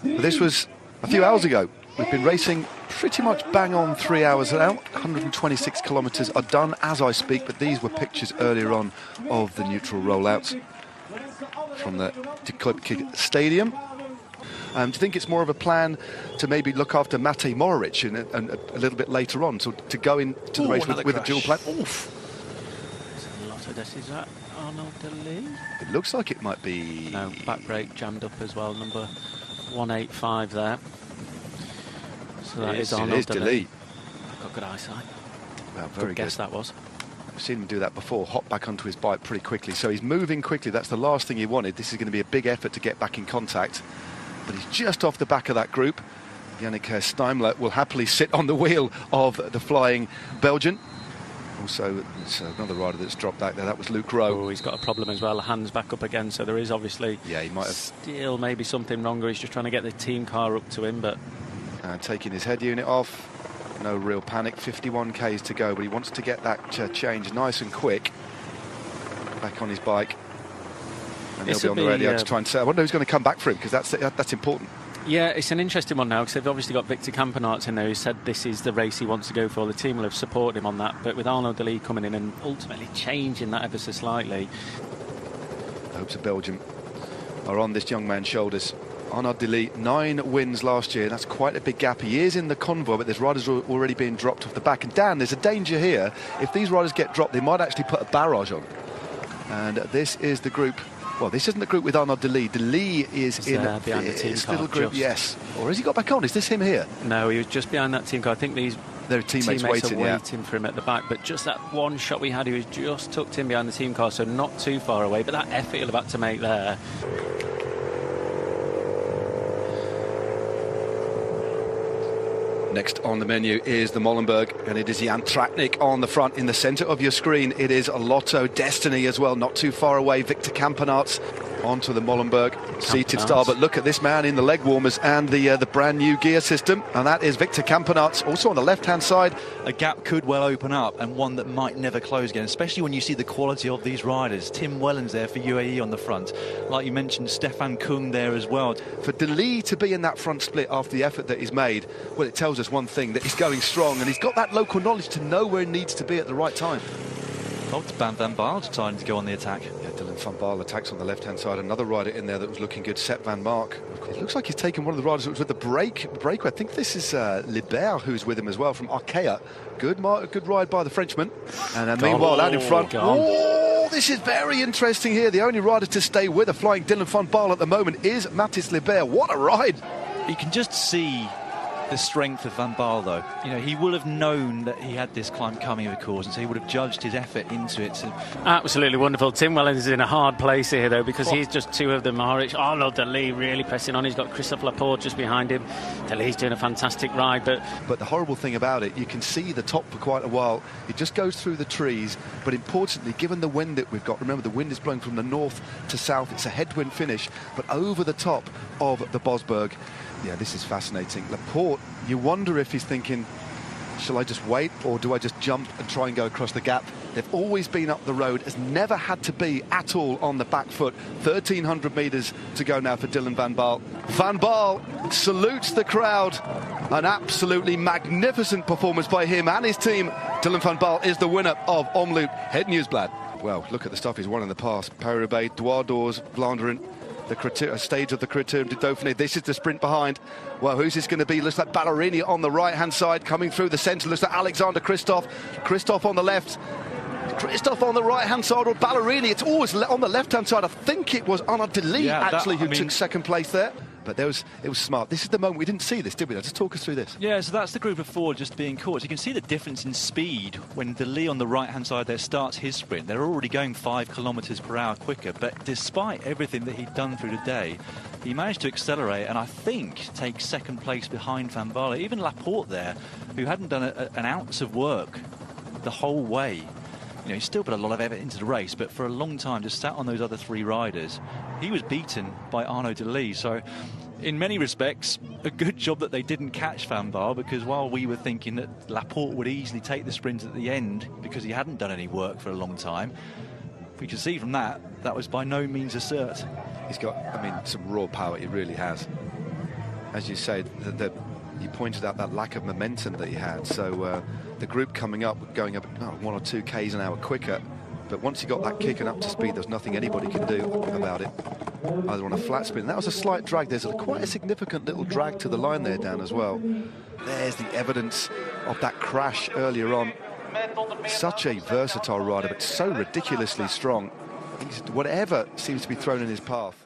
But this was a few hours ago. We've been racing pretty much bang on 3 hours now. 126 kilometres are done as I speak, but these were pictures earlier on of the neutral rollouts from the De Kloepke Stadium. Do you think it's more of a plan to maybe look after Matej Mohoric and a little bit later on, so to go into the race with a dual plan? Oof. There's a lot of this. Is that Arnaud de Lee? It looks like it might be... No, back brake jammed up as well, number 185 there. So that is Arnaud de Lee. Got good eyesight. Well, very good guess that was. I've seen him do that before, hop back onto his bike pretty quickly. So he's moving quickly. That's the last thing he wanted. This is going to be a big effort to get back in contact. But he's just off the back of that group. Yannick Steimler will happily sit on the wheel of the flying Belgian. Also, it's another rider that's dropped back there. That was Luke Rowe. Oh, he's got a problem as well. Hands back up again. So there is obviously he might have still maybe something wrong, or he's just trying to get the team car up to him. But taking his head unit off. No real panic. 51 Ks to go, but he wants to get that change nice and quick. Back on his bike. And he'll be on the radio to try and say, I wonder who's going to come back for him, because that's important. Yeah, it's an interesting one now, because they've obviously got Victor Campenaerts in there who said this is the race he wants to go for. The team will have supported him on that, but with Arnaud de Lee coming in and ultimately changing that ever so slightly. The hopes of Belgium are on this young man's shoulders. Arnaud de Lee, 9 wins last year. That's quite a big gap. He is in the convoy, but there's riders already being dropped off the back. And Dan, there's a danger here. If these riders get dropped, they might actually put a barrage on. And this is the group. Well, this isn't the group with Arnaud de Lee. De Lee is in behind the team this car, little group, yes. Or has he got back on? Is this him here? No, he was just behind that team car. I think their teammates waiting, are waiting for him at the back. But just that one shot we had, he was just tucked in behind the team car, so not too far away. But that effort he'll have had to make there. Next on the menu is the Molenberg, and it is Jan Tratnik on the front. In the centre of your screen, it is Lotto Destiny as well, not too far away. Victor Campenaerts onto the Molenberg seated style, but look at this man in the leg warmers and the brand new gear system, and that is Victor Campenaerts. Also on the left-hand side, a gap could well open up, and one that might never close again, especially when you see the quality of these riders. Tim Wellens there for UAE on the front, like you mentioned, Stefan Kung there as well. For De Lee to be in that front split after the effort that he's made, well, it tells us one thing, that he's going strong, and he's got that local knowledge to know where he needs to be at the right time. Oh, it's Van Baal deciding to go on the attack. Yeah, Dylan van Baal attacks on the left-hand side. Another rider in there that was looking good, Sepp van Mark. It looks like he's taken one of the riders that was with the break. I think this is Libert who's with him as well from Arkea. Good ride by the Frenchman. And meanwhile, out in front. Oh, this is very interesting here. The only rider to stay with a flying Dylan van Baal at the moment is Mathis Libert. What a ride! You can just see the strength of Van Baal, though. You know, he will have known that he had this climb coming, of course, and so he would have judged his effort into it. Absolutely wonderful. Tim Wellens is in a hard place here, though, because he's just two of them. Arnaud de Lee really pressing on. He's got Christophe Laporte just behind him. De Lee's doing a fantastic ride, but the horrible thing about it, you can see the top for quite a while. It just goes through the trees, but importantly, given the wind that we've got, remember the wind is blowing from the north to south. It's a headwind finish, but over the top of the Bosberg. Yeah, this is fascinating. Laporte, you wonder if he's thinking, shall I just wait, or do I just jump and try and go across the gap? They've always been up the road, has never had to be at all on the back foot. 1,300 metres to go now for Dylan van Baal. Van Baal salutes the crowd. An absolutely magnificent performance by him and his team. Dylan van Baal is the winner of Omloop Het Nieuwsblad. Well, look at the stuff he's won in the past. Paris-Roubaix, Dwars, Vlaanderen. The stage of the Criterium de Dauphiné. This is the sprint behind. Well, who's this going to be? Looks like Ballerini on the right-hand side, coming through the centre. Looks like Alexander Kristoff. Kristoff on the left. Kristoff on the right-hand side, or Ballerini. It's always on the left-hand side. I think it was Arnaud de Lee, who took second place there. But it was smart. This is the moment. We didn't see this, did we? Just talk us through this. Yeah, so that's the group of four just being caught. So you can see the difference in speed when De Lee on the right-hand side there starts his sprint. They're already going 5 kilometres per hour quicker. But despite everything that he'd done through the day, he managed to accelerate and I think take second place behind Van Baal. Even Laporte there, who hadn't done an ounce of work the whole way. You know, he still put a lot of effort into the race, but for a long time just sat on those other 3 riders. He was beaten by Arnaud de Lee. So in many respects, a good job that they didn't catch Van Baal, because while we were thinking that Laporte would easily take the sprint at the end because he hadn't done any work for a long time, we can see from that was by no means a cert. He's got, some raw power, he really has. as you say, you pointed out that lack of momentum that he had. So the group coming up, going up 1 or 2 Ks an hour quicker. But once he got that kick and up to speed, there's nothing anybody can do about it, either on a flat spin. That was a slight drag. There's quite a significant little drag to the line there, Dan, as well. There's the evidence of that crash earlier on. Such a versatile rider, but so ridiculously strong. Whatever seems to be thrown in his path.